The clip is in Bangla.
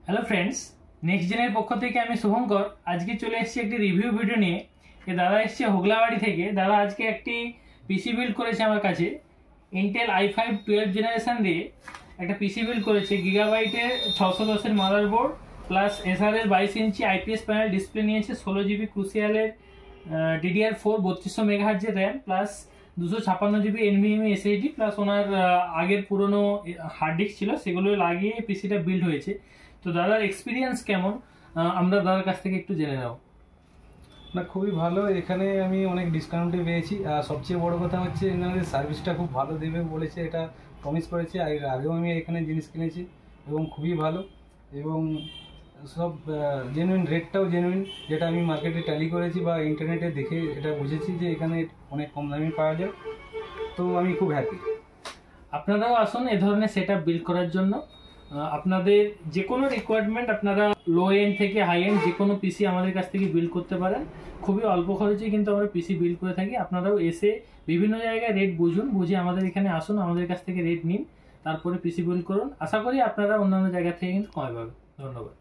হ্যালো ফ্রেন্ডস, নেক্সট জেনের পক্ষ থেকে আমি শুভঙ্কর আজকে চলে এসেছি একটি রিভিউ ভিডিও নিয়ে। দাদা এসছে হোগলাবাড়ি থেকে। দাদা আজকে একটি পিসি বিল্ড করেছে আমার কাছে। ইন্টেল i5 12 জেনারেশন দিয়ে একটা পিসি বিল্ড করেছে। গিগাবাইটের 610-এর motherboard plus SRL 22 inch IPS panel display নিয়েছে, 16 জিবি ক্রুসিয়ালের DDR4 3200 মেগাহার্জের RAM plus 256 GB NVMe SSD plus ওনার আগের পুরনো হার্ড ডিস্ক ছিল, সেগুলো লাগিয়ে পিসিটা বিল্ড হয়েছে। তো দাদার এক্সপিরিয়েন্স কেমন আমরা দাদার কাছ থেকে একটু জেনে নেব। না, খুবই ভালো। এখানে আমি অনেক ডিসকাউন্টে পেয়েছি, আর সবচেয়ে বড় কথা হচ্ছে এনাদের সার্ভিসটা খুব ভালো দেবে বলেছে, এটা প্রমিস করেছে। আগেও আমি এখানে জিনিস কিনেছি এবং খুবই ভালো, এবং সব জেনুইন, রেটটাও জেনুইন, যেটা আমি মার্কেটে ট্যালি করেছি বা ইন্টারনেটে দেখে এটা বুঝেছি যে এখানে অনেক কম দামে পাওয়া যায়। তো আমি খুব হ্যাপি। আপনারাও আসুন এ ধরনের সেটআপ বিল্ড করার জন্য। আপনাদের যে কোনো রিকোয়ারমেন্ট, আপনারা লো এন্ড থেকে হাই এন্ড যে কোনো পিসি আমাদের কাছ থেকে বিল্ড করতে পারেন। খুবই অল্প খরচে কিন্তু আমরা পিসি বিল্ড করে থাকি। আপনারাও এসে বিভিন্ন জায়গায় রেট বুঝে আমাদের এখানে আসুন, আমাদের কাছ থেকে রেট নিন, তারপরে পিসি বিল্ড করুন। আশা করি আপনারা অন্যান্য জায়গা থেকে কিন্তু কমে পাবেন। ধন্যবাদ।